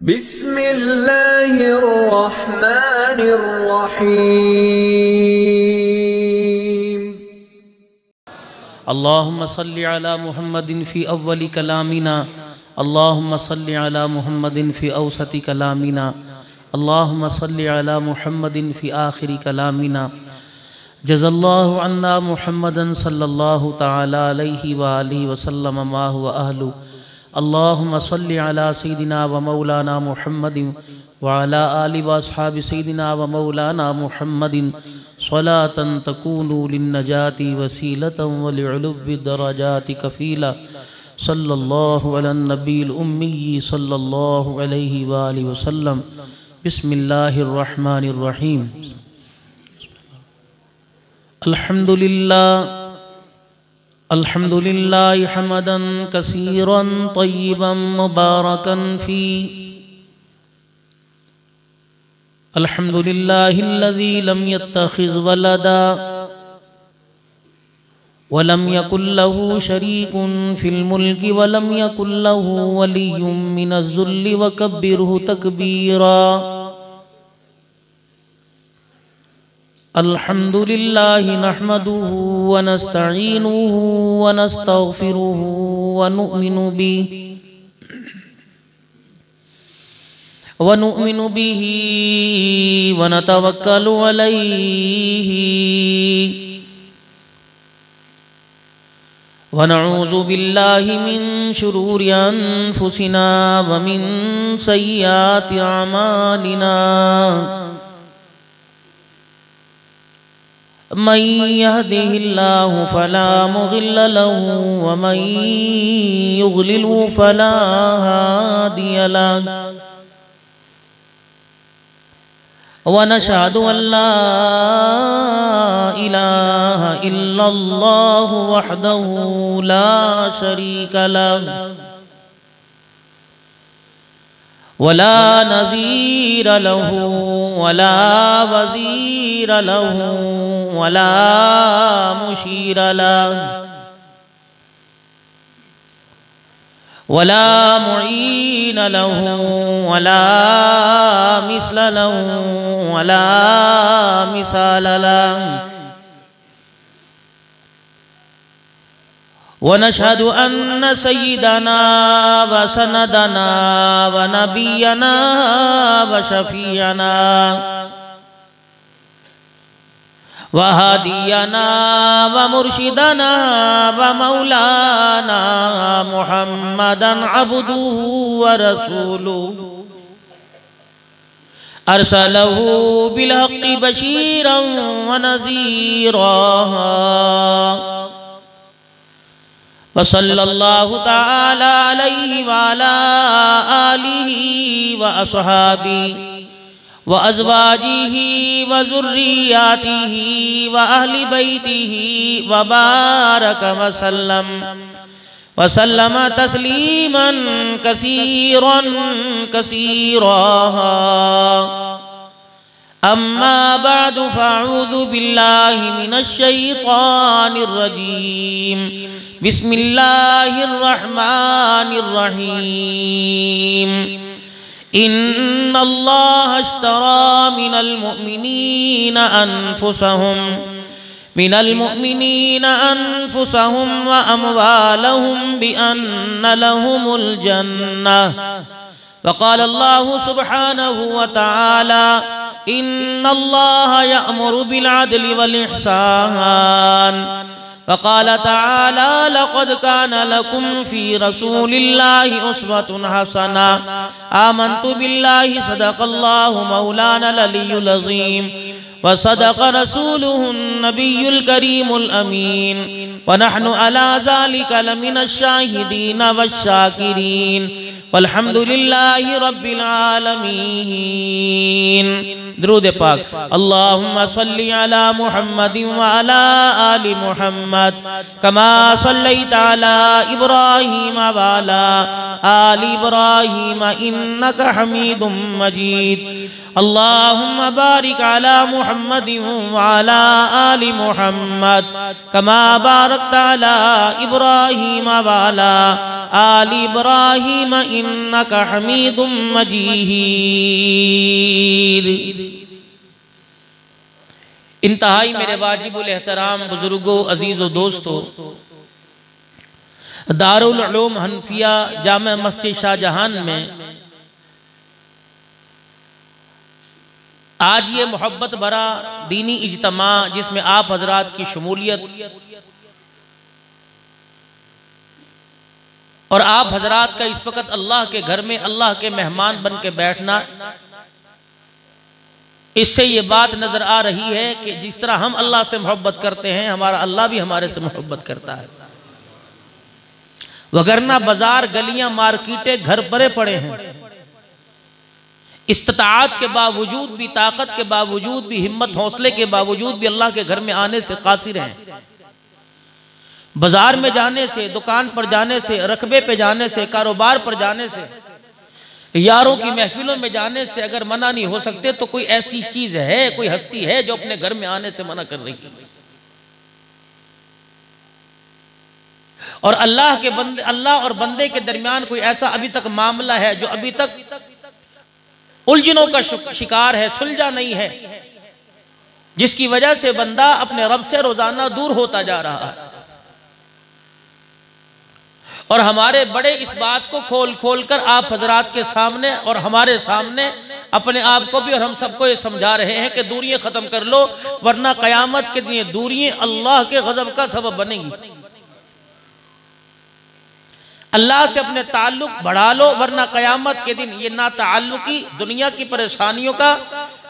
बिस्मिल्लाहिर्रहमानिर्रहीम। अल्लाहुम्मा सल्लि अला मुहम्मदिन फ़ी अव्वलि कलामिना, अल्लाहुम्मा सल्लि अला मुहम्मदिन फ़ी औसति कलामिना, अल्लाहुम्मा सल्लि अला मुहम्मदिन फ़ी आखिरी कलामिना। जज़ल्लाहु अन्ना मुहम्मदन सल्लल्लाहु तआला अलैहि व आलिहि वसल्लम मा हुवा अहलु। अल्लाहुम्मा सल्लि अला सय्यिदिना व मौलाना मुहम्मदिन व अला आलि व अस्हाबि सय्यिदिना व मौलाना मुहम्मदिन स्वलातन तकूनु लिन्नजाति वसीलतन व लिउलुव्वि दरजाति कफ़ीला। सल्लल्लाहु अलन नबील उम्मी सल्लल्लाहु अलैहि व आलिहि वसल्लम। बिस्मिल्लाहिर रहमानिर रहीम। अल्हम्दुलिल्लाह हमदन कसीरन तय्यिबन मुबारकन फी। अल्हम्दुलिल्लाहिल्लज़ी लम यत्तखिज़ वलदा व लम यकुल लहू शरीकुन फिल मुल्कि व लम यकुल लहू वलिय्युम मिनज़्ज़ुल्लि व कब्बिरहु तकबीरा। अल्हम्दुलिल्लाहि नहमदुहु व नस्तईनुहु व नस्तगफिरुहु व नु'मिनु बिही व नतवक्कलु अलैहि व नऊज़ु बिल्लाहि मिन शुरूरि अनफुसिना व मिन सय्यिआति अमालिना। मन यहदिहिल्लाहु फला मुदिल्ल लहु व मन युद्लिल्हु फला हादिय लहु। व नशहदु अल्ला इलाहा इल्लल्लाहु वहदहु ला शरीक लहु वला नज़ीर लहु वला वज़ीर लहु वला मुशीर लहु वला मुईन लहु वला मिस्ल लहु वला मिसाल लहु। व नशहदु अन्न सय्यिदना व सनदना व नबियना व शफीअना व हादियना व मुर्शिदना व मौलाना मुहम्मदन अब्दुहु व रसूलुहु अरसलहु बिलहक़्क़ि बशीरन व नज़ीरा। व सल्लल्लाहु तआला अलैहि व अला आलिहि व अस्हाबिहि व अज़वाजिहि व ज़ुर्रिय्यातिहि व अहलि बैतिहि व बारक व सल्लम तस्लीमन कसीरन कसीरा। अम्मा बअदु फ़अऊज़ु बिल्लाहि मिनश शैतानिर रजीम। बिस्मिल्लाहिर रहमानिर रहीम। इन्नल्लाह अश्तरा मिनल मुअ्मिनीना अनफुसहुम व अमवालहुम बिअन्न लहुमुल जन्नह। व क़ाल अल्लाहु सुब्हानहु व तआला इन्नल्लाह यअमुरु बिल अदलि वल इहसान। व क़ाल तआला लक़द कान लकुम फ़ी रसूलिल्लाहि उस्वतुन हसना। आमन्तु बिल्लाहि सदक़ल्लाहु मौलानल अलियुल अज़ीम व सदक़ रसूलुहुन नबियुल करीमुल अमीन व नहनु अला ज़ालिका लमिनश शाहिदीन वश्शाकिरीन वल्हम्दुलिल्लाहि रब्बिल आलमीन। दुरूद पाक। अल्लाहुम्मा सल्लि अला मुहम्मदिन व अला आलि मुहम्मद कमा सल्लैता अला इब्राहीम व अला आलि इब्राहीम इन्नका हमीदुम मजीद। अल्लाहुम्मा बारिक अला मुहम्मदिन व अला आलि मुहम्मद कमा बारकता अला इब्राहीम व अला आलि इब्राहीम इन्नका हमीदुम मजीद। इंतहाई मेरे वाजिबुल एहतराम बुजुर्गों, अजीज़ों, दोस्तों, दारुल उलूम हनफिया जामे मस्जिद शाहजहां में आज ये मोहब्बत भरा दीनी इज्तिमा जिसमें आप हजरात की शमूलियत और आप हजरात का इस वक्त अल्लाह के घर में अल्लाह के मेहमान बन के बैठना, इससे ये बात नजर आ रही है कि जिस तरह हम अल्लाह से मोहब्बत करते हैं, हमारा अल्लाह भी हमारे से मोहब्बत करता है। वगरना बाजार, गलियां, मार्केटें घर भरे पड़े हैं। इस्तिताअत के बावजूद भी, ताकत के बावजूद भी, हिम्मत हौसले के बावजूद भी अल्लाह के घर में आने से कासिर हैं। बाजार में जाने से, दुकान पर जाने से, रकबे पे जाने से, कारोबार पर जाने से, यारों की महफिलों में जाने से अगर मना नहीं हो सकते तो कोई ऐसी चीज है, कोई हस्ती है जो अपने घर में आने से मना कर रही है। और अल्लाह के बंदे, अल्लाह और बंदे के दरमियान कोई ऐसा अभी तक मामला है जो अभी तक उलझनों का शिकार है, सुलझा नहीं है, जिसकी वजह से बंदा अपने रब से रोजाना दूर होता जा रहा है। और हमारे बड़े इस बात को खोल खोल कर आप हजरात के सामने और हमारे सामने अपने आप को भी और हम सबको ये समझा रहे हैं कि दूरियां खत्म कर लो, वरना कयामत के दिन दूरियां अल्लाह के गजब का सबब बनेंगी। अल्लाह से अपने ताल्लुक बढ़ा लो, वरना कयामत के दिन ये ना ताल्लुकी दुनिया की परेशानियों का,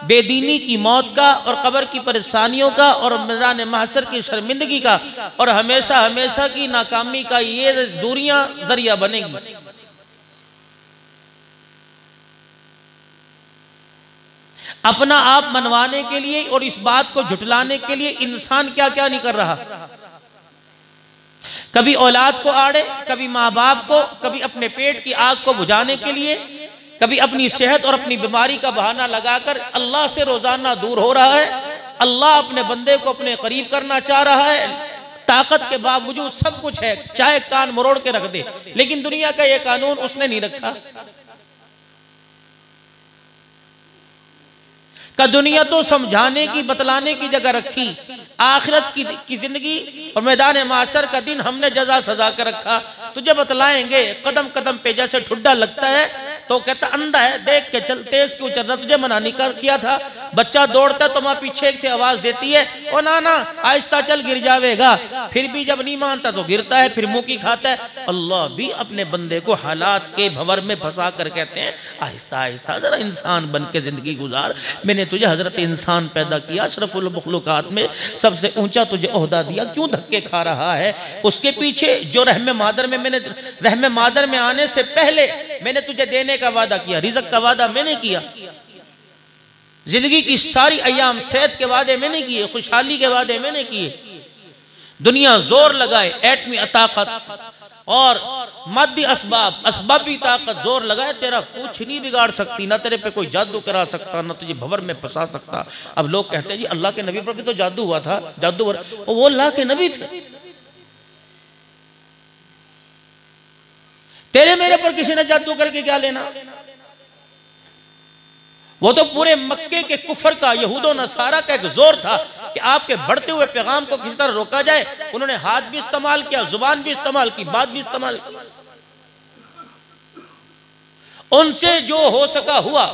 बेदीनी की मौत का और कब्र की परेशानियों का और मैदान महशर की शर्मिंदगी का और हमेशा हमेशा की नाकामी का ये दूरियां जरिया बनेगी। अपना आप मनवाने के लिए और इस बात को झुटलाने के लिए इंसान क्या क्या नहीं कर रहा। कभी औलाद को आड़े, कभी माँ बाप को, कभी अपने पेट की आग को बुझाने के लिए, कभी अपनी सेहत और अपनी बीमारी का बहाना लगाकर अल्लाह से रोजाना दूर हो रहा है। अल्लाह अपने बंदे को अपने करीब करना चाह रहा है, ताकत के बावजूद सब कुछ है, चाहे कान मरोड़ के रख दे, लेकिन दुनिया का ये कानून उसने नहीं रखा। का दुनिया तो समझाने की, बतलाने की जगह रखी, आखिरत की जिंदगी और मैदान माशर का दिन हमने जजा सजा कर रखा। तुझे बतलाएंगे कदम कदम पे, जैसे ठुड्डा लगता है तो कहता अंधा है, देख के चल, तेज क्यों चल रहा, तुझे मना नहीं किया था। बच्चा दौड़ता तो माँ पीछे से आवाज देती है, ओ नाना आहिस्ता चल, गिर जाएगा। फिर भी जब नहीं मानता तो गिरता है, फिर मुंह की खाता है। अल्लाह भी अपने बंदे को हालात के भंवर में फंसा कर कहते हैं आहिस्ता आहिस्ता जरा इंसान बन के जिंदगी गुजार। मैंने तुझे हजरत इंसान पैदा किया, अशरफुल मखलूकात में सबसे ऊंचा तुझे ओहदा दिया, क्यों धक्के खा रहा है? उसके पीछे जो रहम मादर में, मैंने रहम मादर में आने से पहले मैंने तुझे देने का वादा किया, रिज़्क़ का वादा मैंने किया, जिंदगी की सारी अयाम सेहत के वादे मैंने किए, खुशहाली के वादे मैंने किए। दुनिया जोर लगाए, एटमी ताकत और मद्दी असबाब, असबाबी ताकत जोर लगाए, तेरा कुछ नहीं बिगाड़ सकती, ना तेरे पे कोई जादू करा सकता, ना तुझे भंवर में फंसा सकता। अब लोग कहते हैं जी अल्लाह के नबी पर भी तो जादू हुआ था, जादूगर वो अल्लाह के नबी थे, तेरे मेरे पर किसी ने जादू करके क्या लेना? वो तो पूरे मक्के के कुफर का, यहूदो नसारा का एक जोर था कि आपके बढ़ते हुए पैगाम को किस तरह रोका जाए। उन्होंने हाथ भी इस्तेमाल किया, जुबान भी इस्तेमाल की, बात भी इस्तेमाल की। उनसे जो हो सका हुआ।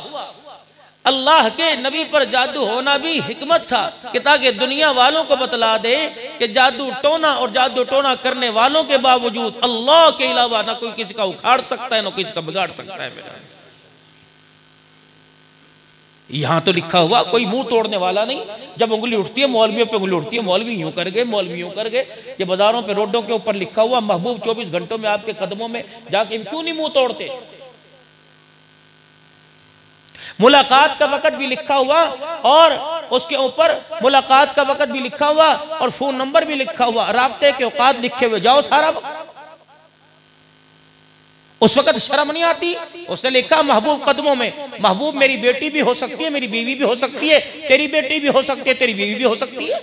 अल्लाह के नबी पर जादू होना भी हिकमत था कि ताकि दुनिया वालों को बतला दे कि जादू टोना और जादू टोना करने वालों के बावजूद अल्लाह के अलावा ना कोई किसी का उखाड़ सकता है, ना किसी का बिगाड़ सकता है। मेरा यहां तो लिखा हुआ कोई मुंह तोड़ने वाला नहीं। जब उंगली उठती है मौलवियों पे उंगली उठती है, मौलवी यूं कर गए, मौलवी यूं कर गए। ये बाजारों पे रोडों के ऊपर लिखा हुआ महबूब 24 घंटों में आपके कदमों में जाके क्यों नहीं मुंह तोड़ते? मुलाकात का वक्त भी लिखा हुआ और उसके ऊपर मुलाकात का वक्त भी लिखा हुआ और फोन नंबर भी लिखा हुआ, राब्ते के औकात लिखे हुए, जाओ सारा। उस वक्त शर्म नहीं आती? उसने लिखा महबूब कदमों में। महबूब मेरी बेटी भी हो सकती है, मेरी बीवी भी हो सकती है, तेरी बेटी भी हो सकती है, तेरी बीवी भी हो सकती है।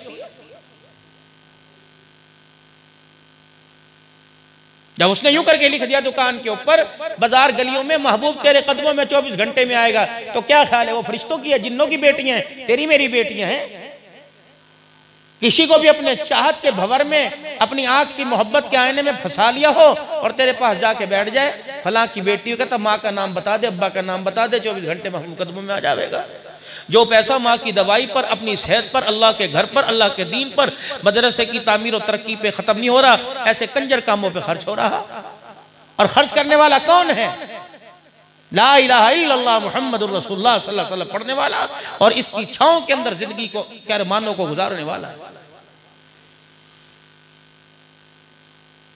जब उसने यूं करके लिख दिया दुकान के ऊपर, बाजार गलियों में महबूब तेरे कदमों में 24 घंटे में आएगा, तो क्या ख्याल है वो फरिश्तों की है, जिन्नों की बेटियां हैं, तेरी मेरी बेटियां हैं। किसी को भी अपने चाहत के भंवर में अपनी आंख की मोहब्बत के आईने में फंसा लिया हो और तेरे पास जाके बैठ जाए, फलां की बेटी का तो माँ का नाम बता दे, अब्बा का नाम बता दे, 24 घंटे में कदमों में आ जाएगा। जो पैसा माँ की दवाई पर, अपनी सेहत पर, अल्लाह के घर पर, अल्लाह के दीन पर, मदरसे की तामीर और तरक्की पे खत्म नहीं हो रहा, ऐसे कंजर कामों पे खर्च हो रहा। और खर्च करने वाला कौन है? ला इलाहा इल्लल्लाह मुहम्मदुर रसूलुल्लाह सल्लल्लाहु अलैहि वसल्लम पढ़ने वाला और इसकी छांव के अंदर जिंदगी को मानों को गुजारने वाला है।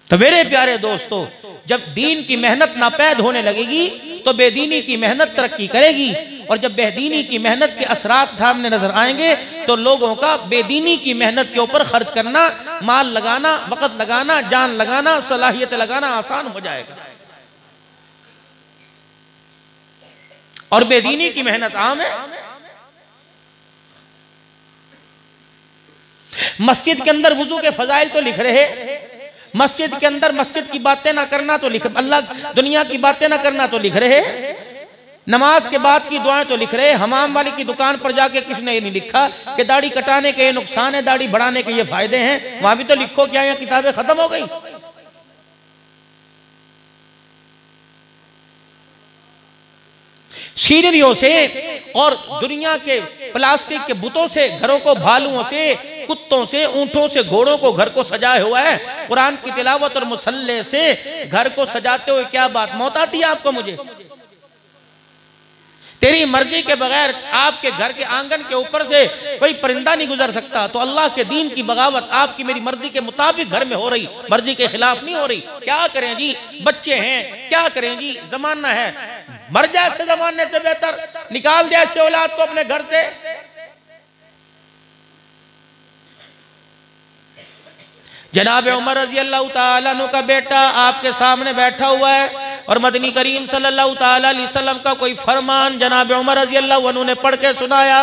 तो मेरे प्यारे दोस्तों, जब दीन की मेहनत नापैद होने लगेगी तो बेदीनी की मेहनत तरक्की करेगी, और जब बेदीनी की मेहनत के असरात सामने नजर आएंगे तो लोगों का बेदीनी की मेहनत के ऊपर खर्च करना, माल लगाना, वक़्त लगाना, जान लगाना, सलाहियत लगाना आसान हो जाएगा। और बेदीनी की मेहनत आम है। मस्जिद के अंदर वुजू के फजाइल तो लिख रहे, मस्जिद के अंदर मस्जिद की बातें ना करना तो लिख, अल्लाह दुनिया की बातें ना करना तो लिख रहे, नमाज के बाद की दुआएं तो लिख रहे। हमाम वाली की दुकान पर जाके किसने ये नहीं लिखा कि दाढ़ी कटाने के ये नुकसान है, दाढ़ी बढ़ाने के ये फायदे हैं, वहां भी तो लिखो। क्या यहाँ किताबें खत्म हो गई? सीनरियों से और दुनिया के प्लास्टिक के बुतों से, घरों को भालुओं से, कुत्तों से, ऊंटों से, घोड़ों को घर को सजाए हुआ है। कुरान की तिलावत और मुसल्ले से घर को सजाते हुए क्या बात मौत आती है आपको? मुझे तेरी मर्जी के बगैर आपके घर के आंगन के ऊपर से कोई परिंदा नहीं गुजर सकता, तो अल्लाह के दीन की बगावत आपकी मेरी मर्जी के मुताबिक घर में हो रही, मर्जी के खिलाफ नहीं हो रही। क्या करें जी, बच्चे हैं, क्या करें जी, जमाना है। मर जाए ऐसे जमाने से बेहतर निकाल दे ऐसे औलाद को अपने घर से। जनाब उमर रजी अल्लाह ताला अन्हु का बेटा आपके सामने बैठा हुआ है और मदनी करीम सल्लल्लाहु ताला अलैहि वसल्लम का कोई फरमान जनाब उमर रजी अल्लाह अन्हु ने पढ़ के सुनाया।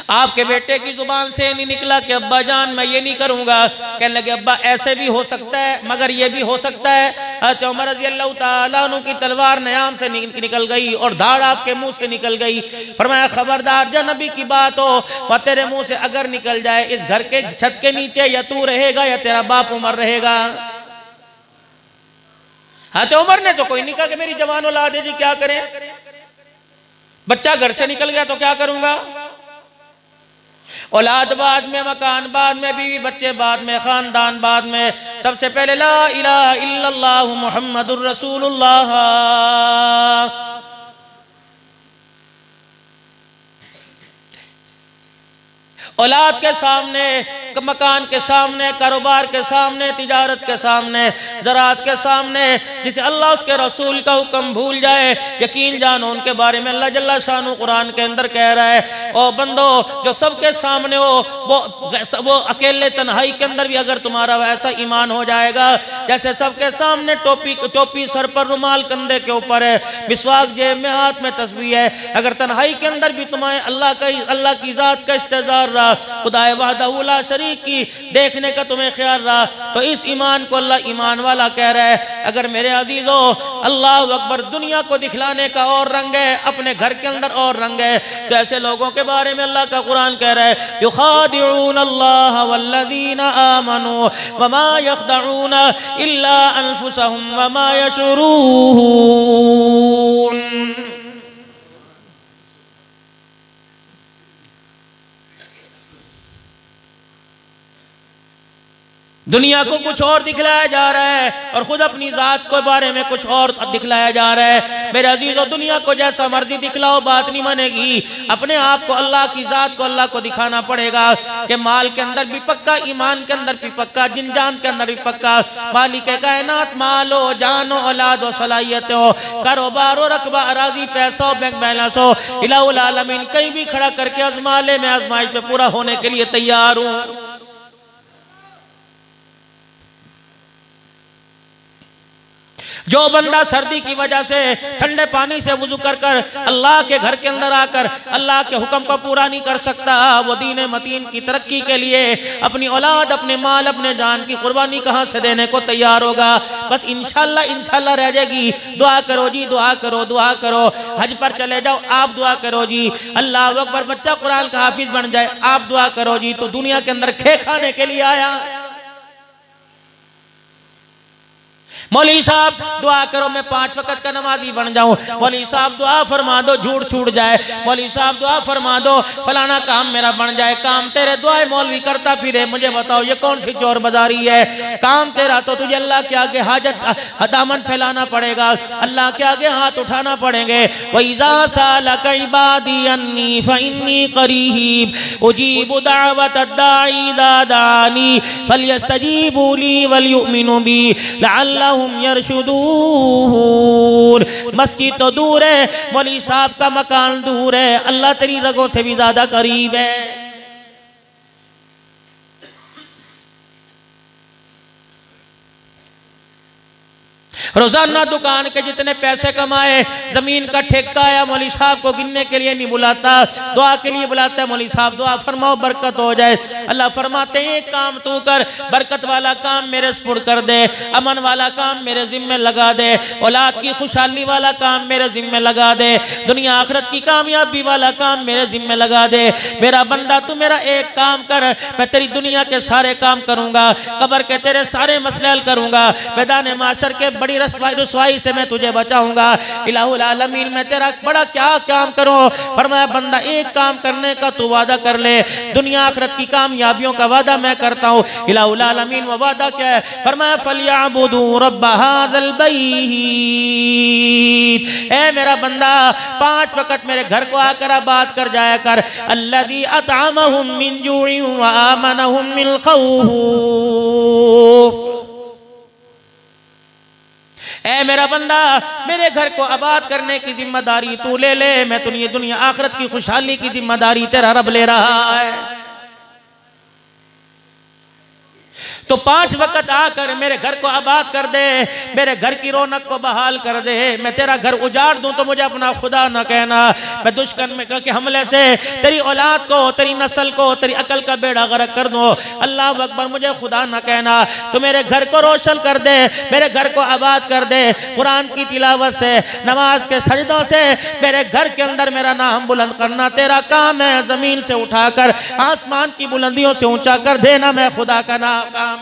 आपके बेटे की जुबान से नहीं निकला कि अब्बा जान मैं ये नहीं करूंगा, कहने लगे अब्बा ऐसे भी हो सकता है मगर ये भी हो सकता है। हज़रत उमर रज़ी अल्लाह ताला अन्हु की तलवार नयाम से निकल गई और धाड़ आपके मुंह से निकल गई। फरमाया खबरदार जब नबी की बात हो वह तेरे मुंह से अगर निकल जाए, इस घर के छत के नीचे या तू रहेगा या तेरा बाप उमर रहेगा। हज़रत उमर ने तो कोई नहीं कहा कि मेरी जवान औलाद है जी क्या करें, बच्चा घर से निकल गया तो क्या करूंगा। औलाद बाद में, मकान बाद में, बीवी बच्चे बाद में, खानदान बाद में, सबसे पहले ला इलाहा इल्लल्लाह मुहम्मदुर रसूलुल्लाह। औलाद के सामने, मकान के सामने, कारोबार के सामने, तिजारत के सामने, ज़राअत के सामने जिसे अल्लाह उसके रसूल का हुक्म भूल जाए, यकीन जानो उनके बारे में अल्लाह जल्ला शानु कुरान के अंदर कह रहा है ओ बंदो जो सबके सामने हो वो अकेले तन्हाई के अंदर भी अगर तुम्हारा वैसा ईमान हो जाएगा जैसे सबके सामने टोपी सर पर, रुमाल कंधे के ऊपर है, मिसवाक जेब में, हाथ में तस्बीह है, अगर तन्हाई के अंदर भी तुम्हें अल्लाह की ज़ात का इस्तेज़ार रहा, खुदाए वहदहू ला शरीक की देखने का तुम्हें ख्याल रहा, तो इस ईमान को अल्लाह ईमान वाला कह रहा है। अगर मेरे अजीजों अल्लाह अकबर दुनिया को दिखलाने का और रंग है, अपने घर के अंदर और रंग है, तो ऐसे लोगों के बारे में अल्लाह का कुरान कह रहा है युखादिऊन अल्लाह वल्लज़ीना आमनू वमा यख़दऊन इल्ला अनफुसहुम वमा यशऊरून। दुनिया को कुछ और दिखलाया जा रहा है और खुद अपनी ज़ात के बारे में कुछ और दिखलाया जा रहा है। मेरे अजीज़ों दुनिया को जैसा मर्जी दिखलाओ बात नहीं बनेगी, अपने आप को अल्लाह की ज़ात को अल्लाह को दिखाना पड़ेगा कि माल के अंदर भी पक्का, ईमान के अंदर भी पक्का, जिन जान के अंदर भी पक्का, मालिक कायनात माल हो, जान हो, औलाद हो, सलाहियत हो, कारोबार हो, रकबा अराजी, पैसा हो, बैंक बैलेंस हो, इलाहुल आलमीन कहीं भी खड़ा करके आजमा ले, मैं आजमाइश में पूरा होने के लिए तैयार हूँ। जो बंदा सर्दी की वजह से ठंडे पानी से वुजू कर कर अल्लाह के घर के अंदर आकर अल्लाह के हुक्म को पूरा नहीं कर सकता, वो दीन मतीन की तरक्की के लिए अपनी औलाद, अपने माल, अपने जान की कुर्बानी कहाँ से देने को तैयार होगा? बस इंशाल्लाह इंशाल्लाह रह जाएगी। दुआ करो जी, दुआ करो, दुआ करो। हज पर चले जाओ, आप दुआ करो जी, अल्लाह अकबर, बच्चा कुरान का हाफिज बन जाए, आप दुआ करो जी। तो दुनिया के अंदर खे खाने के लिए आया। मौलवी साहब दुआ करो मैं 5 वक्त का नमाजी बन जाऊं। मौलवी साहब दुआ फरमा दो झूठ छूट जाए। मौलवी साहब दुआ फरमा दो फलाना काम मेरा बन जाए। काम तेरे दुआए मौलवी करता फिरे, मुझे बताओ ये कौन सी चोर बाजारी है? काम तेरा तो तुझे अल्लाह के आगे हाजत दामन फैलाना पड़ेगा, अल्लाह के आगे हाथ उठाना पड़ेंगे। वइज़ा सालका इबादी अन्नी फइन्नी करीब उजीबु दावतद दाई इज़ा दानी फलयस्तजीबू ली वलयुमिनु बी लअल्लहुम यरशुदून। मस्जिद तो दूर है, मौलवी साहब का मकान दूर है, अल्लाह तेरी रगों से भी ज्यादा करीब है। रोजाना दुकान के जितने पैसे कमाए, जमीन का ठेका आया, मौलवी साहब को गिनने के लिए नहीं बुलाता, दुआ के लिए बुलाता है। मौलवी साहब दुआ फरमाओ बरकत हो जाए। अल्लाह फरमाते हैं एक काम तू कर, बरकत वाला काम मेरे सुपुर्द कर दे, अमन वाला काम मेरे जिम्मे लगा दे, औलाद की खुशहाली वाला काम मेरे जिम्मे लगा दे, दुनिया आखिरत की कामयाबी वाला काम मेरे जिम्मे लगा दे। मेरा बंदा तू मेरा एक काम कर, मैं तेरी दुनिया के सारे काम करूंगा, कब्र के तेरे सारे मसले हल करूंगा, मैदान माशर के बड़ी रसवाई से मैं तुझे बचाऊंगा। इलाहुल आलमीन मैं तेरा बड़ा क्या काम करूं? फरमाया बंदा एक काम करने का तू वादा कर ले, दुनिया आखिरत की कामयाबियों का वादा मैं करता हूं। इलाहुल आलमीन वो वादा क्या है? फरमाया फलयअबुदू रब्ब हाज़ल बैत। ए मेरा बंदा 5 वक्त मेरे घर को आकर आबाद कर जाया कर। अल्लज़ी अतअमहुम मिन जूइन व आमनहुम मिन खौफ। ऐ मेरा बंदा मेरे घर को आबाद करने की जिम्मेदारी तू ले ले, मैं तुझे दुनिया आखिरत की खुशहाली की जिम्मेदारी तेरा रब ले रहा है। तो 5 वक्त आकर मेरे घर को आबाद कर दे, मेरे घर की रौनक को बहाल कर दे। मैं तेरा घर उजाड़ दूं तो मुझे अपना खुदा न कहना। मैं दुश्मन में के हमले से तेरी औलाद को, तेरी नस्ल को, तेरी अकल का बेड़ा गर्क कर दूं। अल्लाह अकबर मुझे खुदा न कहना। तो मेरे घर को रोशन कर दे, मेरे घर को आबाद कर दे, कुरान की तिलावत से, नमाज के सजदों से मेरे घर के अंदर मेरा नाम बुलंद करना तेरा काम है। जमीन से उठाकर आसमान की बुलंदियों से ऊंचा कर देना मैं खुदा का नाम है।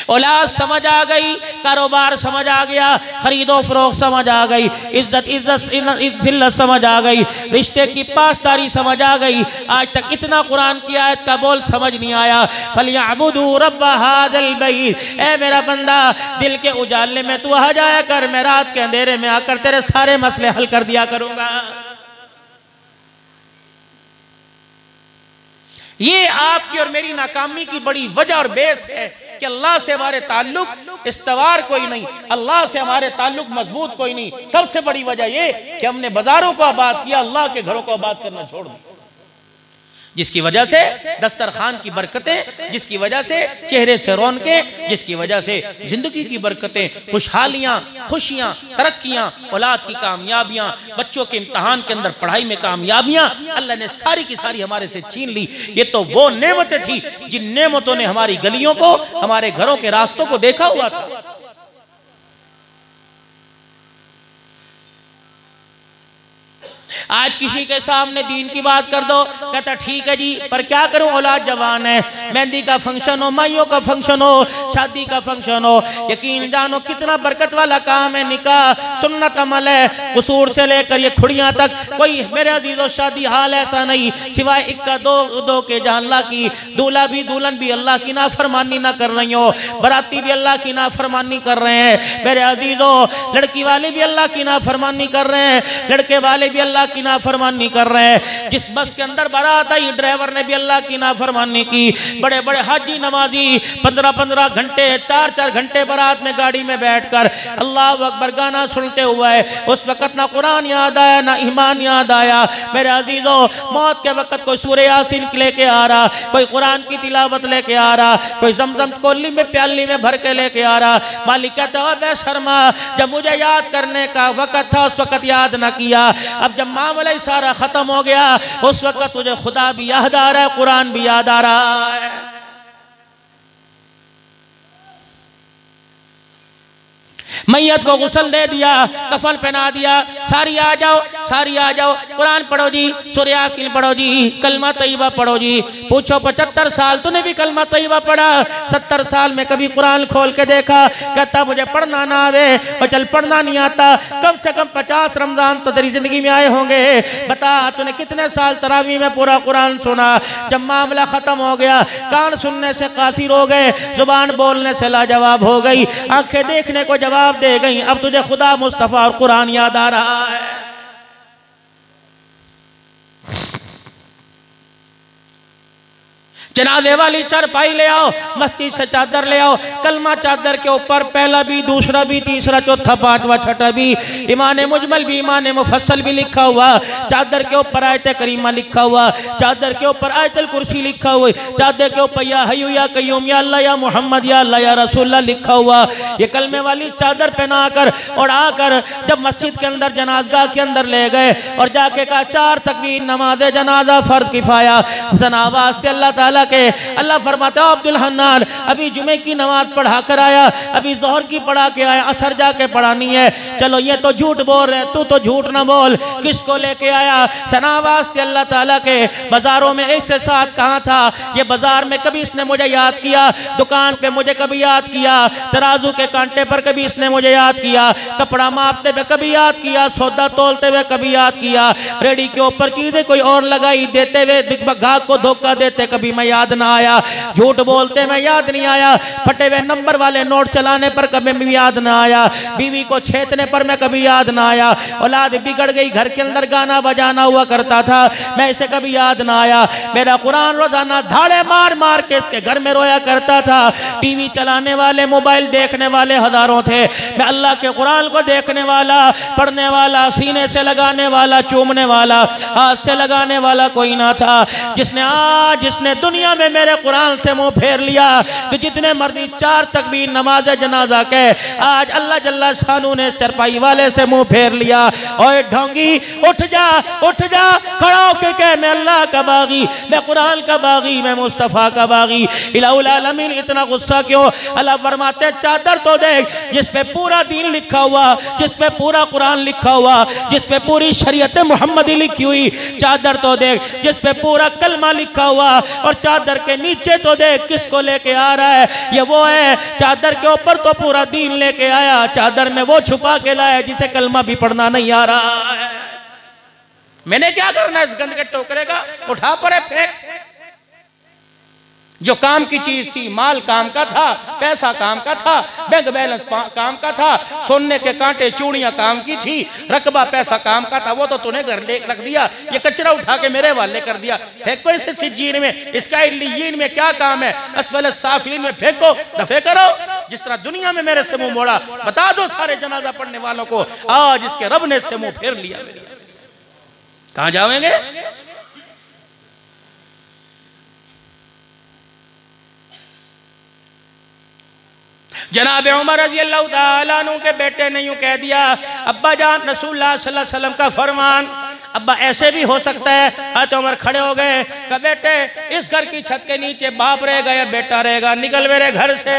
औलाद समझ आ गई, कारोबार समझ आ गया, खरीदो फरोख्त समझ आ गई, इज्जत समझ आ गई, रिश्ते की पासदारी समझ आ गई। आज तक इतना कुरान की आयत का बोल समझ नहीं आया। फलयअबुदू रब्ब हाज़ल बैत। ए मेरा बंदा दिल के उजाले में तू आ जाया कर, मैं रात के अंधेरे में आकर तेरे सारे मसले हल कर दिया करूंगा। ये आपकी और मेरी नाकामी की बड़ी वजह और बेस है कि अल्लाह से हमारे ताल्लुक इस्तवार कोई नहीं, अल्लाह से हमारे ताल्लुक मजबूत कोई नहीं। सबसे बड़ी वजह ये कि हमने बाजारों को आबाद किया, अल्लाह के घरों को आबाद करना छोड़ दिया, जिसकी वजह से दस्तरखान की बरकतें, जिसकी वजह से चेहरे से रौनकें, जिसकी वजह से जिंदगी की बरकतें, खुशहालियां, खुशियां, तरक्कियां, औलाद की कामयाबियां, बच्चों के इम्तहान के अंदर पढ़ाई में कामयाबियां, अल्लाह ने सारी की सारी हमारे से छीन ली। ये तो वो नेमतें थी जिन नेमतों ने हमारी गलियों को, हमारे घरों के रास्तों को देखा हुआ था। आज किसी के सामने दीन की बात कर दो, कहता ठीक है जी, पर क्या करूं, औलाद जवान है, मेहंदी का फंक्शन हो, माइयों का फंक्शन हो, शादी का फंक्शन हो, यकीन जानो कितना बरकत वाला काम है। निकाह सुन्नत अमल है, कसूर से लेकर ये खुड़ियां तक, कोई मेरे अजीजों शादी हाल ऐसा नहीं सिवाय इक्का दो के जहां अल्लाह की दूल्हा भी दुल्हन भी अल्लाह की नाफरमानी ना कर रही हो, बराती भी अल्लाह की नाफरमानी कर रहे हैं। मेरे अजीजों लड़की वाले भी अल्लाह की नाफरमानी कर रहे हैं, लड़के वाले भी अल्लाह की नाफरमानी कर रहे हैं। जिस बस के अंदर बारात आई ड्राइवर ने भी अल्लाह की नाफरमानी की। बड़े बड़े हाजी नमाजी 15-15 घंटे 4-4 घंटे बारात में गाड़ी में बैठकर अल्लाह अकबर गाना सुनते हुए उस वक्त ना कुरान याद आया ना ईमान याद आया। मेरे अजीजों, मौत के वक्त कोई सूरह यासीन लेके आ रहा, कोई कुरान की तिलावत लेके आ रहा, कोई जमजम कोली में प्याली में भर के लेके आ रहा। मालिक कहता है बेशर्मा, जब मुझे याद करने का वक्त था उस वक्त याद ना किया। अब जब मामला सारा खत्म हो गया उस वक्त तुझे खुदा भी याद आ रहा है, कुरान भी याद आ रहा है। मैयत को गुस्ल दे दिया, कफन पहना दिया, सारी आ जाओ, सारी आ जाओ, कुरान पढ़ो जी, सूरह यासीन पढ़ो जी, कलमा तैयबा पढ़ो जी। पूछो 75 साल तूने भी कलमा तैयबा पढ़ा? 70 साल में कभी कुरान खोल के देखा? कहता मुझे पढ़ना ना आवे। और चल पढ़ना नहीं आता, कम से कम 50 रमजान तो तेरी जिंदगी में आए होंगे। बता तूने कितने साल तरावी में पूरा कुरान सुना? जब मामला खत्म हो गया, कान सुनने से कासिर हो गए, जुबान बोलने से लाजवाब हो गई, आंखें देखने को जवाब दे गई। अब तुझे खुदा मुस्तफा और कुरान याद आ रहा है। जनाजे वाली चारपाई ले आओ, मस्जिद से चादर ले आओ, कलमा चादर के ऊपर पहला भी, दूसरा भी, तीसरा, चौथा, पांचवा, छठा भी, ईमान मुजमल भी, ईमान मुफस्सल भी लिखा हुआ, चादर के ऊपर आयत करीमा लिखा हुआ, चादर के ऊपर आयतुल कुर्सी लिखा हुआ, चादर के ऊपर या हय्यू या कय्यूम या अल्लाह या मोहम्मद या अल्लाह या रसूलुल्लाह लिखा हुआ। ये कलमे वाली चादर पहनाकर और आकर जब मस्जिद के अंदर जनाजगाह के अंदर ले गए और जाके कहा 4 तकबीर नमाज जनाजा फर्ज किफाया सनावास से अल्लाह ताला के। अल्लाह फरमाता अब्दुल हन्नान अभी जुमे की नमाज पढ़ा कर आया, अभी जोहर की पढ़ा के आया, असर जाके पढ़ानी है। चलो ये तो झूठ बोल रहे, तू तो झूठ ना बोल, किसको लेके आया? सनावास से अल्लाह ताला के। बाजारों में एक से साथ कहाँ था? ये बाजार में कभी इसने मुझे याद किया, दुकान पे मुझे कभी याद किया, तराजू के कांटे पर कभी इसने मुझे याद किया, कपड़ा मापते हुए कभी याद किया, सौदा तोलते हुए कभी याद किया, रेडी के ऊपर चीजें कोई और लगाई देते हुए ग्राहक को धोखा देते कभी मैं याद ना आया, झूठ बोलते मैं याद नहीं आया, फटे हुए नंबर वाले नोट चलाने पर कभी भी याद ना आया, बीवी को छेतने पर मैं कभी याद ना आया, औलाद बिगड़ गई घर के अंदर गाना बजाना हुआ करता था मैं इसे कभी याद ना आया, मेरा कुरान रोजाना धाड़े मार मार के इसके घर में रोया करता था। टीवी चलाने वाले, मोबाइल देखने वाले हजारों थे, मैं अल्लाह के कुरान को देखने वाला, पढ़ने वाला, सीने से लगाने वाला, चूमने वाला, हाथ से लगाने वाला कोई ना था। जिसने दुनिया में मेरे कुरान से मुंह फेर लिया तो जितने मर्जी 4 तकबीर नमाज जनाजा के, आज अल्लाह जल्ला शानू ने चरपाई वाले से मुंह फेर लिया। ओए ढोंगी उठ जा, उठ जा, खड़ा होके कह मैं अल्लाह का बागी, मैं कुरान का बागी, मैं मुस्तफ़ा का बागी। इलाहुल आलमीन इतना गुस्सा क्यों? अल्लाह फरमाते चादर तो देख जिस पे पूरा दीन लिखा हुआ, जिस पे पूरा कुरान लिखा हुआ, जिस पे पूरी शरीयत मुहम्मदी लिखी हुई, चादर तो देख जिस पे पूरा कलमा लिखा हुआ, और चादर के नीचे तो देख किसको लेके आ रहा है? ये वो है चादर के ऊपर तो पूरा दीन लेके आया, चादर में वो छुपा के लाया जिसे कलमा भी पढ़ना नहीं आ रहा है। मैंने क्या करना इस गंद के टोकरे का? उठा पड़े फेंक। जो काम की चीज थी, माल काम का था, पैसा काम का था, बैंक बैलेंस काम का था, सोने के कांटे चूड़ियां काम की थी, रकबा पैसा काम का था, वो तो तूने घर ले रख दिया, ये कचरा उठा के मेरे वाले कर दिया। फेंको इसे सिज्जीन में, इसका इल्लीयीन में क्या काम है? असफल साफिलीन में फेंको, दफे करो। जिस तरह दुनिया में मेरे से मुंह मोड़ा, बता दो सारे जनाजा पढ़ने वालों को आज इसके रब ने इससे मुंह फेर लिया। कहां जाएंगे? जनाब उमर रज़ी अल्लाह ताला अन्हु के बेटे ने यूं कह दिया, अब्बा जान रसूलुल्लाह सल्लल्लाहु अलैहि वसल्लम का फरमान, अब्बा ऐसे भी हो सकता है? हाथ उमर खड़े हो गए, कहा बेटे इस घर की छत के नीचे बाप रहेगा या बेटा रहेगा, निकल मेरे घर से।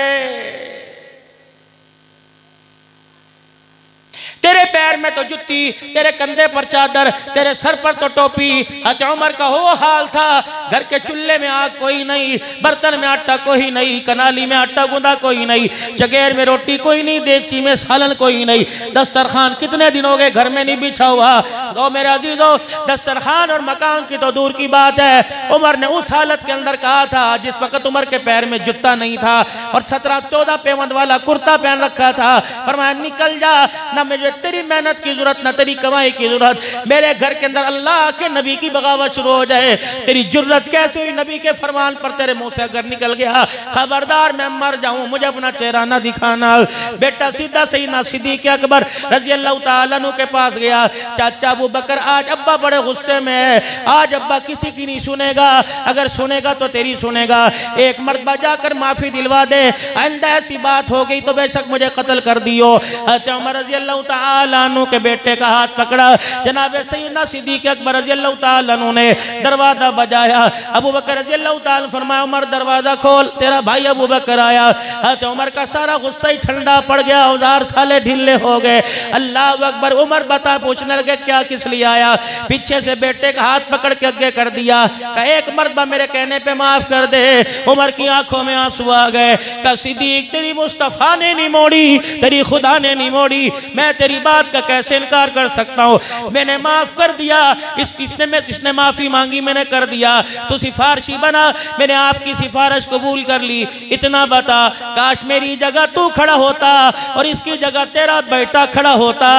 तेरे पैर में तो जुत्ती, तेरे कंधे पर चादर, तेरे सर पर तो टोपी। हज़रत उमर का वो हाल था, घर के चूल्हे में आग कोई नहीं, बर्तन में आटा कोई नहीं, कनाली में आटा गूंदा कोई नहीं, जगेर में रोटी कोई नहीं, देगची में सालन कोई नहीं, दस्तरखान कितने दिन हो गए घर में नहीं बिछा हुआ। और मेरे अजीजों, दस्तरखान और मकान की तो दूर की बात है, उमर ने उस हालत के अंदर कहा था जिस वक्त उमर के पैर में जूता नहीं था और 17-14 पेवंद वाला कुर्ता पहन रखा था। फरमाया निकल जा, ना मुझे तेरी मेहनत की जरूरत ना तेरी कमाई की जरूरत, मेरे घर के अंदर अल्लाह के नबी की बगावत शुरू हो जाए। तेरी जुर्रत कैसे हुई, नबी के फरमान पर तेरे मुंह से अगर निकल गया, खबरदार मैं मर जाऊं, मुझे अपना चेहरा ना दिखाना। बेटा सीधा सैयदना सिद्दीक अकबर रज़ी अल्लाह तआला अन्हु के पास गया। चाचा अबू बकर, आज अब्बा बड़े गुस्से में है, आज अब्बा किसी की नहीं सुनेगा, अगर सुनेगा तो तेरी सुनेगा, एक मर्तबा जाकर माफी दिलवा दे, आइंदा ऐसी बात हो गई तो बेशक मुझे कत्ल कर दियो। हज़रत उमर रज़ी अल्लाह तआला अन्हु के बेटे का हाथ पकड़ा, जनाब सैयदना सिद्दीक अकबर रज़ी अल्लाह तआला अन्हु ने दरवाजा बजाया। अबू बकर रज़ी अल्लाह तआला फरमाया उमर दरवाजा खोल, तेरा भाई अबू बकर आया। हज़रत उमर का सारा गुस्सा ही ठंडा पड़ गया, औजार साले ढीले हो गए। अल्लाह अकबर, उमर बता, पूछने लगे क्या किस लिए आया। पीछे से बेटे का हाथ पकड़ के आगे कर दिया, कहा एक मर्तबा मेरे कहने पे माफ कर दे। उमर की आंखों में आंसू आ गए। कहा सिद्दीक, तेरी मुस्तफा ने नहीं मोड़ी, तेरी खुदा ने नहीं मोड़ी, मैं तेरी बात का कैसे इनकार कर सकता हूँ। मैंने माफ कर दिया, जिसने माफी मांगी मैंने कर दिया, तू सिफारशी बना, मैंने आपकी सिफारिश कबूल कर ली। इतना बता, काश मेरी जगह तू खड़ा होता और इसकी जगह तेरा बेटा खड़ा होता,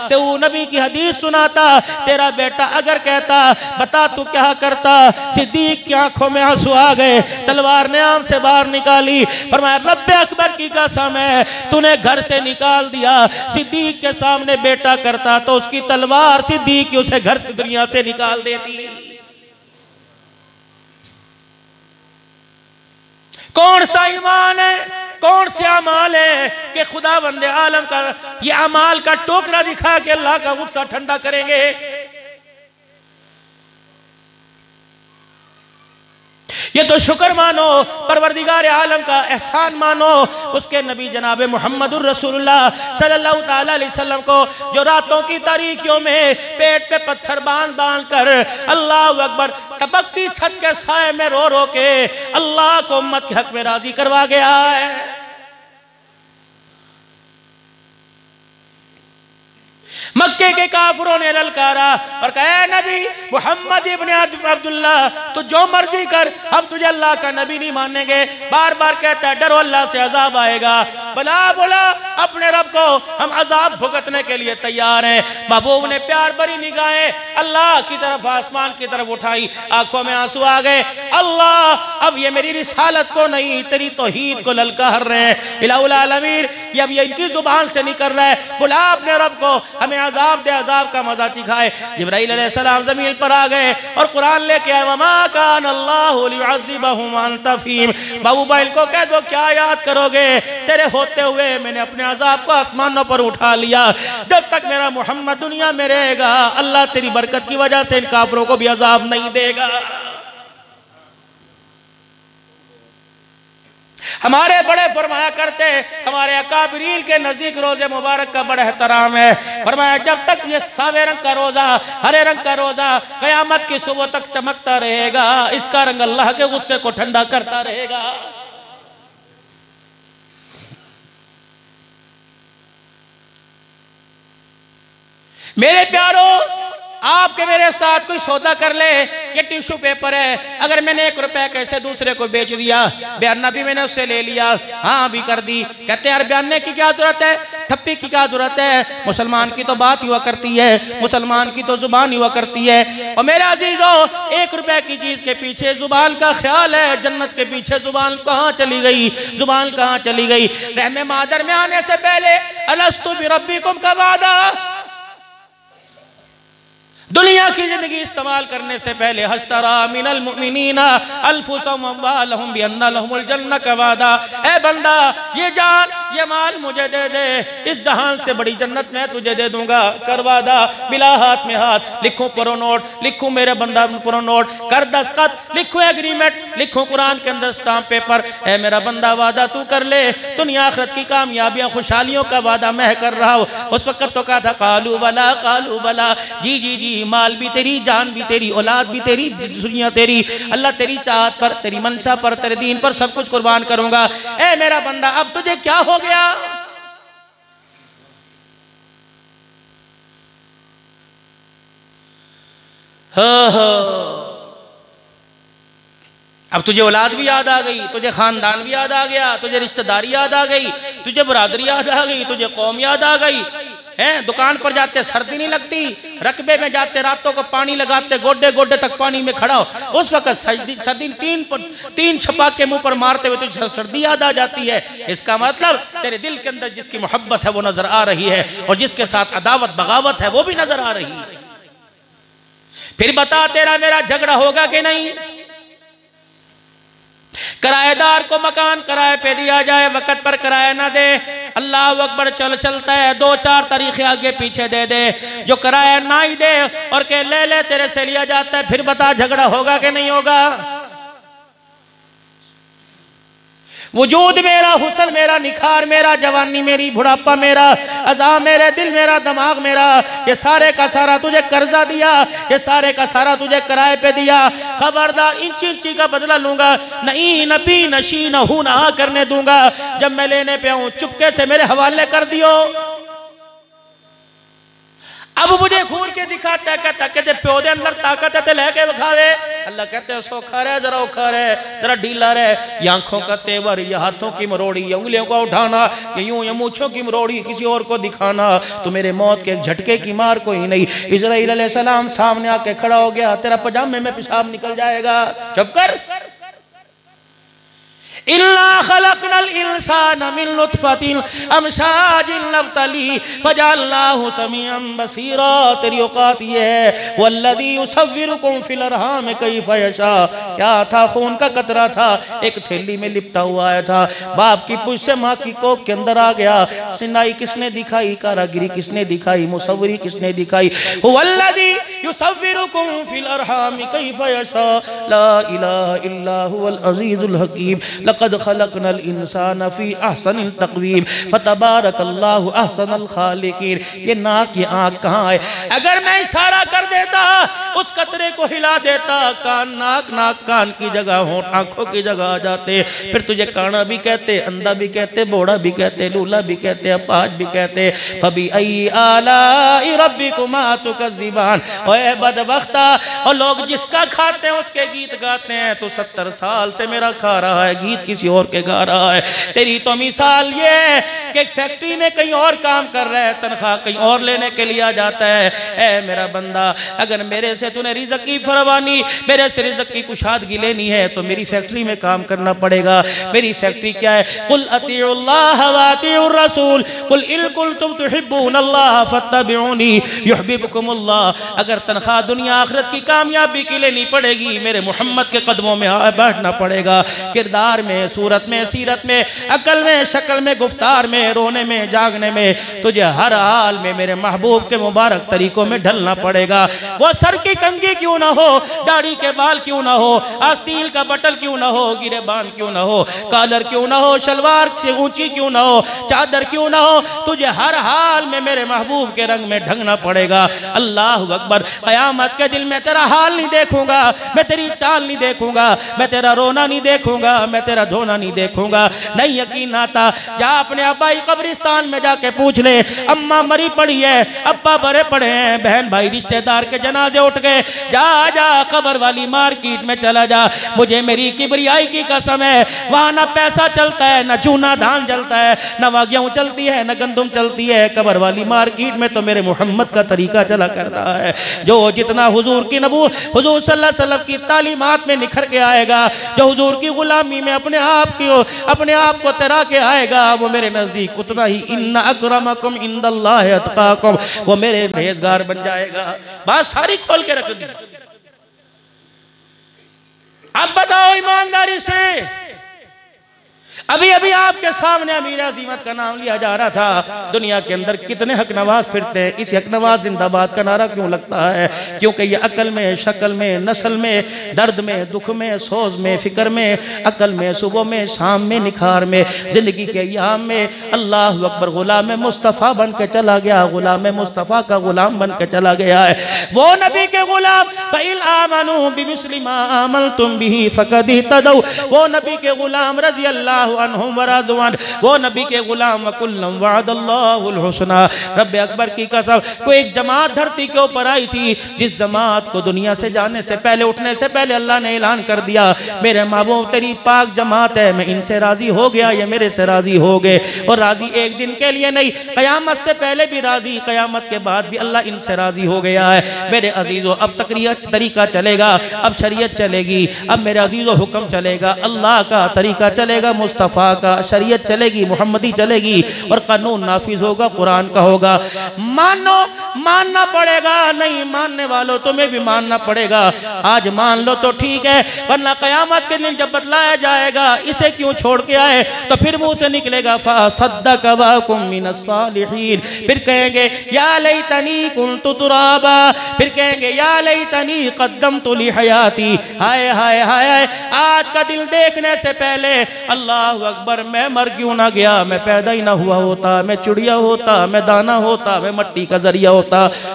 तो वो नबी की हदीस सुनाता, तेरा बेटा अगर कहता बता तू क्या करता। सिद्दीक की आंखों में आंसू आ गए, तलवार ने आम से बाहर निकाली। फरमाया रब्बे अकबर की कसम है, तूने घर से निकाल दिया। सिद्दीक के सामने बेटा करता तो उसकी तलवार सिद्दीक की उसे घर से दुनिया से निकाल देती। कौन सा ईमान है, कौन से अमाल है कि खुदा बंदे आलम का ये अमाल का टोकरा दिखा के अल्लाह का गुस्सा ठंडा करेंगे। ये तो शुक्र मानो, परवरदिगार आलम का एहसान मानो, उसके नबी जनाब मुहम्मदुर रसूलुल्लाह सल्लल्लाहु ताला अलैहि वसल्लम को जो रातों की तारीकियों में पेट पे पत्थर बांध बांध कर अल्लाह अकबर टपकती छत के साए में रो रो के अल्लाह को उम्मत के हक में राजी करवा गया है। मक्के के काफिरों ने ललकारा और कहा नबी मोहम्मद इब्न अब्दुल्ला, तू जो मर्जी कर, हम तुझे अल्लाह का नबी नहीं मानेंगे। बार बार कहता है डरो अल्लाह से अजाब आएगा। बोला अपने रब को, हम अजाब भुगतने के लिए तैयार हैं। महबूब ने प्यार भरी निगाहें अल्लाह की तरफ, आसमान की तरफ उठाई, आंखों में आंसू आ गए। अल्लाह अब ये मेरी रिसालत को नहीं तेरी तौहीद को ललकार रहे हैं। इलाहुल आलमीन, अब ये इनकी जुबान से निकल रहा है, बुला अपने रब को, हमें अजाब दे, अजाब का मजा चिखाए। जिब्राइल अलैहिस्सलाम जमीन पर आ गए और कुरान लेके आए, वमा कान अल्लाहु लियुअज़्ज़िबहुम व अंता फ़ीहिम। महबूबा इनको कह दो क्या याद करोगे, तेरे होते हुए मैंने अपने अजाब को आसमानों पर उठा लिया। जब तक मेरा मोहम्मद दुनिया में रहेगा अल्लाह तेरी बरकत की वजह से इन काफिरों को भी अजाब नहीं देगा। हमारे बड़े फरमाया करते, हमारे अकाबिरीन के नजदीक रोजे मुबारक का बड़ा एहतराम है। फरमाया जब तक ये सावे रंग का रोजा, हरे रंग का रोजा कयामत की सुबह तक चमकता रहेगा, इसका रंग अल्लाह के गुस्से को ठंडा करता रहेगा। मेरे प्यारो, आपके मेरे साथ कोई सौदा कर ले, ये टिश्यू पेपर है, अगर मैंने 1 रुपया कैसे दूसरे को बेच दिया, बयाना भी मैंने उससे ले लिया, हाँ भी कर दी, कहते हैं यार बयाने की क्या जरूरत है, ठप्पी की क्या जरूरत है, मुसलमान की तो बात हुआ करती है, मुसलमान की तो जुबान हुआ करती है। और मेरे अजीजों, 1 रुपए की चीज के पीछे जुबान का ख्याल है, जन्नत के पीछे जुबान कहाँ चली गई, जुबान कहाँ चली गई। रहमे मादर में आने से पहले अलस्तु बिरब्बिकुम का वादा, दुनिया की जिंदगी इस्तेमाल करने से पहले हस्तरा मिनल मुमिनीना अनफुसहुम व अम्वालहुम बिअन्ना लहुमुल जन्नह का वादा। ए बंदा, ये जान ये माल मुझे दे दे, इस जहान से बड़ी जन्नत मैं तुझे दे दूंगा, कर वादा। मिला हाथ में हाथ, लिखूं प्रो नोट, लिखूं मेरे बंदा प्रो नोट, कर दस्तखत, लिखूं एग्रीमेंट, लिखूं कुरान के अंदर स्टाम्प पेपर, ए मेरा बंदा वादा तू कर ले, दुनिया आखिरत की कामयाबियां खुशहालियों का वादा मैं कर रहा हूँ। उस वक्त तो कहा था कालू बला, जी जी जी, माल भी तेरी, जान भी तेरी, औलाद भी तेरी, दुनिया तेरी, अल्लाह तेरी चाहत पर, तेरी मनसा पर, तेरे दीन पर सब कुछ कुर्बान करूंगा। ए मेरा बंदा, अब तुझे क्या हो गया? अब तुझे औलाद भी याद आ गई, तुझे खानदान भी याद आ गया, तुझे रिश्तेदारी याद आ गई, तुझे बरादरी याद आ गई, तुझे कौम याद आ गई है। दुकान पर जाते सर्दी नहीं लगती, रकबे में जाते रातों को पानी लगाते गोडे गोडे तक पानी में खड़ा हो, उस वक्त सर्दी तीन छपाक के मुंह पर मारते हुए तुझे सर्दी याद आ जाती है। इसका मतलब तेरे दिल के अंदर जिसकी मोहब्बत है वो नजर आ रही है, और जिसके साथ अदावत बगावत है वो भी नजर आ रही है। फिर बता तेरा मेरा झगड़ा होगा कि नहीं? किराएदार को मकान किराए पे दिया जाए, वक्त पर किराया ना दे, अल्लाह अकबर चलता है, 2-4 तारीखें आगे पीछे दे दे, जो किराया ना ही दे और के ले तेरे से लिया जाता है, फिर बता झगड़ा होगा कि नहीं होगा? वजूद मेरा, हुस्न मेरा, निखार मेरा, जवानी मेरी, बुढ़ापा मेरा, अज़ा मेरे, दिल मेरा, दिमाग मेरा, ये सारे का सारा तुझे कर्जा दिया, ये सारे का सारा तुझे किराए पे दिया। खबरदार इंची इंची का बदला लूंगा, नहीं नबी नशी न हूं ना करने दूंगा। जब मैं लेने पे आऊं चुपके से मेरे हवाले कर दियो। अब मुझे घूर के दिखाता है, कहते प्यो दे अंदर ताकत है तो लेके दिखावे। अल्लाह कहते हैं सौखा रहे, जरा औखा रहे, जरा ढीला रहे, ये आंखों का तेवर, ये हाथों की मरोड़ी, ये उंगलियों का उठाना, ये यूं, ये मूंछों की मरोड़ी किसी और को दिखाना, तो मेरे मौत के झटके की मार कोई नहीं। इस्राईल अलैहिस्सलाम सामने आके खड़ा हो गया, तेरा पजामे में पेशाब निकल जाएगा, चुप कर। इल्ला खलकनल इंसाना मिन नुतफतिन अमशाजिन नब्तली फजअलनाहु समीअन बसीरा। तेरी औकात ये है, वल्लज़ी युसव्विरुकुम फिल अरहाम कैफ़ा यशा। क्या था? खून का कतरा था, एक थैली में लिपटा हुआ आया था, बाप की पूंछ से माँ की कोख के अंदर आ गया। सिनाई किसने दिखाई? कारागिरी किसने दिखाई? मुसव्विरी किसने दिखाई? हुवल्लज़ी युसव्विरुकुम फिल अरहाम कैफ़ा यशा। ला इलाहा इल्ला हुवल अज़ीज़ुल हकीम। लक़द ख़लक़नल इंसाना फ़ी अहसनिल तक़वीम फ़तबारकल्लाहु अहसनुल ख़ालिक़ीन। ये नाक, ये आँख कहाँ है? अगर मैं इशारा कर देता, उस कतरे को हिला देता, कान नाक, नाक कान की जगह, होंठ आँखों की जगह आ जाते। फिर तुझे काना भी कहते, अंधा भी कहते, बोड़ा भी कहते, लूला भी कहते, अपाज भी कहते। फ़बी आलाई रब्बिकुमा तुकज़्ज़िबान। ओए बदबख्ता, और लोग जिसका खाते हैं उसके गीत गाते हैं, तो 70 साल से मेरा खा रहा है, गीत किसी और के गा रहा है। तेरी तो मिसाल ये कि फैक्ट्री में कहीं और काम कर रहा है, तनख्वाह कहीं और लेने के लिए आ जाता है। ऐ मेरा बंदा, अगर मेरे से तूने रिज़्क़ की फरवानी, मेरे से रिज़्क़ की कुशादगी लेनी है तो मेरी फैक्ट्री में काम करना पड़ेगा। मेरी फैक्ट्री क्या है? कुल अतीउल्लाह व अतीउर रसूल, कुल इन कुंतुम तुहिब्बूनल्लाह फत्तबिऊनी युहब्बिबकुमुल्लाह। अगर तनख्वाह दुनिया आखिरत की कामयाबी की लेनी पड़ेगी, मेरे मोहम्मद के कदमों में बैठना पड़ेगा। किरदार में, सूरत में, सीरत में, अकल में, शक्ल में, गुफ्तार में, रोने में, जागने में, तुझे हर हाल में मेरे महबूब के मुबारक तरीकों में ढलना पड़ेगा। वो सर की कंघी क्यों ना हो, दाढ़ी के बाल क्यों ना हो, आस्तीन का बटल क्यों ना हो, गिरे बांध क्यों ना हो, कॉलर क्यों ना हो, शलवार से ऊंची क्यों ना हो, चादर क्यों ना हो, तुझे हर हाल में मेरे महबूब के रंग में ढंगना पड़ेगा। अल्लाहु अकबर। क़यामत के दिन मैं तेरा हाल नहीं देखूंगा, मैं तेरी चाल नहीं देखूंगा, मैं तेरा रोना नहीं देखूंगा, मैं तेरा धोना नहीं देखूंगा। नहीं यकीन आता, जा अपने अब्बाई कब्रिस्तान में जाके पूछ ले, अम्मा मरी पड़ी है, अब्बा बड़े पड़े हैं, बहन भाई रिश्तेदार के जनाजे उठ गए। जा जा कब्र वाली मार्केट में चला जा, मुझे मेरी किबरियाई की कसम है, वहां ना पैसा चलता है, न चूना धान चलता है, न गेहूं चलती है, न गंदुम चलती है। कब्र वाली मार्केट में तो मेरे मोहम्मद का तरीका चला करता है। जो जितना हुजूर की हुजूर सल्लल्लाहु अलैहि वसल्लम की तालीमात में निखर के आएगा, जो हुजूर की गुलामी में अपने आप को तैरा के आएगा, वो मेरे नजदीक उतना ही इन्ना अकरमकुम इंदल्लाहि अतकाकुम, वो मेरे परहेज़गार बन जाएगा। बात सारी खोल के रख दी। अब बताओ ईमानदारी से, अभी अभी आपके सामने अमीर अजीमत का नाम लिया जा रहा था। दुनिया के अंदर कितने हक नवाज फिरते हैं, इस हक नवाज जिंदाबाद का नारा क्यों लगता है? क्योंकि ये अकल में, शक्ल में, नस्ल में, दर्द में, दुख में, सोज में, फिक्र में, अकल में, सुबह में, शाम में, निखार में, जिंदगी के याम में अल्लाह अकबर गुलाम मुस्तफ़ा बन के चला गया, गुलाम मुस्तफ़ा का गुलाम बन के चला गया है। वो नबी के गुलाम, फ़इन आमनू बिमिस्लि मा आमनतुम बिही फ़क़द इहतदौ, वो नबी के गुलाम रज़ी अल्लाह अन्हुम व रज़ू अन, वो नबी के गुलाम वकुल्लम वअदल्लाहुल हुस्ना। रब अकबर की कसम, कोई एक जमात धरती के ऊपर आई थी जिस जमात को दुनिया से जाने से पहले, उठने से पहले अल्लाह ने ऐलान कर दिया, मेरे महबूब तेरी पाक जमात है, मैं इनसे राजी हो गया, ये मेरे से राजी हो गए। और राजी एक दिन के लिए नहीं, कयामत से पहले भी राजी, कयामत के बाद भी अल्लाह इनसे राजी हो गया है। मेरे अजीजों, अब तरीका चलेगा, अब शरीयत चलेगी, अब मेरे अजीजों हुक्म चलेगा, अल्लाह का तरीका चलेगा, मुस्तफ़ा का शरीयत चलेगी, मुहम्मदी चलेगी और कानून नाफिज होगा, कुरान का होगा। मानो, मानना पड़ेगा, नहीं मानने वालों तुम्हें भी मानना पड़ेगा। आज मान लो तो ठीक है, वरना कयामत के दिन जब बतलाया जाएगा इसे क्यों छोड़ के आए, तो फिर मुंह से निकलेगा फ़सद्दक़ व कुन मिनस सालिहीन। फिर कहेंगे या लैतनी कुन्तु तुराबा, फिर कहेंगे या लैतनी क़द्दमतु लिहयाती। हाय हाय हाय, आज का दिल देखने से पहले अल्लाह अकबर, मैं मर क्यों ना गया, मैं पैदा ही ना हुआ होता, मैं चिड़िया होता, मैं दाना होता, मैं मट्टी का जरिया होता।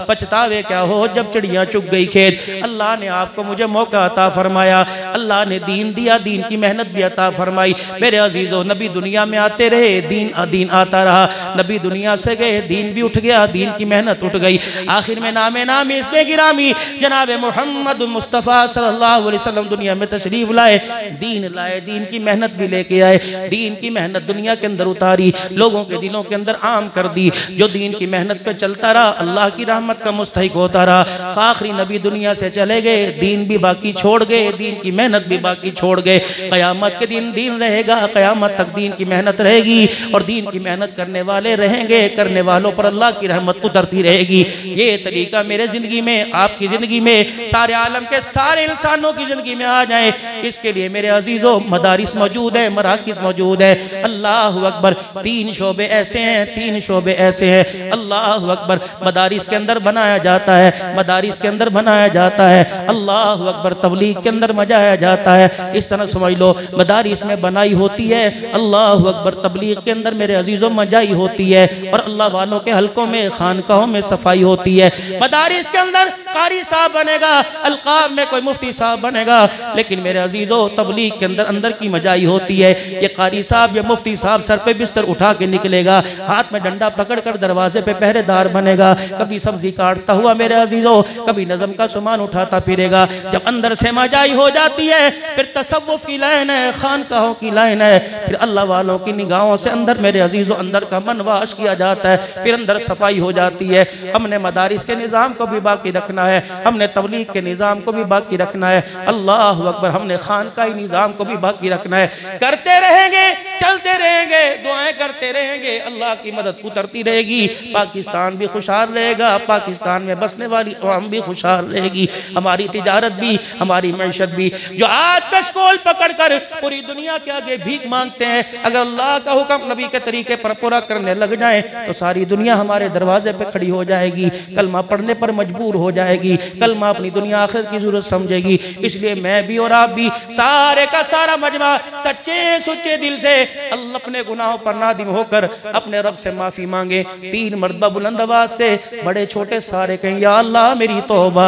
पछतावे क्या हो जब चिड़िया चुग गई खेत। अल्लाह ने आपको मुझे मौका अता फरमाया, अल्लाह ने दीन दिया, दीन की मेहनत भी अता फरमाई। मेरे अजीजों, नबी दुनिया में आते रहे, दीन आता रहा, नबी दुनिया से गए, दीन भी उठ गया, दीन की मेहनत उठ गई। आखिर में नामी इसमें गिरामी जनाब मोहम्मद मुस्तफ़ा सल्लल्लाहु अलैहि वसल्लम दुनिया में तशरीफ लाए, दीन की मेहनत भी लेके आए, दीन की मेहनत दुनिया के अंदर उतारी, लोगों के दिलों के अंदर आम कर दी। जो दीन की मेहनत पे चलता रहा, अल्लाह की रहमत का मुस्तहिक होता रहा। आखिरी नबी दुनिया से चले गए, दीन भी बाकी छोड़ गए, दीन की मेहनत भी बाकी छोड़ गए। कयामत के दिन दीन रहेगा, कयामत तक दीन की मेहनत रहेगी और दीन की मेहनत करने वाले रहेंगे, करने वालों पर अल्लाह की रहमत उतरती रहेगी। ये तरीका मेरे जिंदगी में, आपकी जिंदगी में, सारे आलम के सारे इंसानों की जिंदगी में आ जाए, इसके लिए मेरे अजीजों मदारिस मौजूद है, मराकिज़ मौजूद है। अल्लाह अकबर, 3 शोबे ऐसे हैं, 3 शोबे ऐसे हैं, अल्लाह अकबर, मदारिस के अंदर बनाया जाता है, मदारिस के अंदर बनाया जाता है, अल्लाह अकबर, तबलीग के अंदर मजाया जाता है। इस तरह समझ लो, मदारिस में बनाई होती है, अल्लाह अकबर, तबलीग के अंदर मेरे अजीजों मजाई होती है और अल्लाह वालों के हलकों में, खानकाहों में सफाई होती है। मदारिस के अंदर कारी साहब बनेगा, अलकाब में कोई मुफ्ती साहब बनेगा, लेकिन मेरे अजीजों तबलीग के अंदर अंदर की मजाई होती है। ये कारी साहब या मुफ्ती साहब सर पे बिस्तर उठा के निकलेगा, हाथ में डंडा पकड़ कर दरवाजे पे पहरेदार बनेगा, कभी सब्जी काटता हुआ मेरे अजीजों, कभी नज़म का सामान उठाता फिरेगा। जब अंदर से मजाई हो जाती है, फिर तसव्वुफ की लाइन है, खानकाहों की लाइन है, फिर अल्लाह वालों की निगाहों से अंदर मेरे अजीजों अंदर का मन वाश किया जाता है, फिर अंदर सफाई हो जाती है। हमने मदारिस के निज़ाम को भी बाकी रखना है, हमने तबलीग के निज़ाम को भी बाकी रखना है, अल्लाह अकबर, हमने खानकाही निज़ाम को भी बाकी रखना है। करते रहेंगे, चलते रहेंगे, दुआएं करते रहेंगे, अल्लाह की मदद उतरती रहेगी, पाकिस्तान भी खुशहाल रहेगा, पाकिस्तान में बसने वाली अवाम भी खुशहाल रहेगी, हमारी तिजारत भी, हमारी मैशत भी। जो आज का शकोल पकड़ कर पूरी दुनिया के आगे भीख मांगते हैं, अगर अल्लाह का हुक्म नबी के तरीके पर पूरा करने लग जाए तो सारी दुनिया हमारे दरवाजे पे खड़ी हो जाएगी, कलमा पढ़ने पर मजबूर हो जाएगी, कलमा अपनी दुनिया आखिर की जरूरत समझेगी। इसलिए मैं भी और आप भी, सारे का सारा मजमा सच्चे सुच्चे दिल से अल्लाह अपने गुनाहों पर नादिम होकर अपने रब से माफी मांगे। 3 मरतबा बुलंद आवाज से, बड़े छोटे सारे कहें या अल्लाह मेरी तौबा,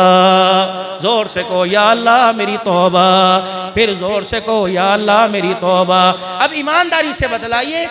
जोर से कहो या अल्लाह मेरी तौबा, फिर जोर से कहो या अल्लाह मेरी तौबा। अब ईमानदारी से बतलाइए,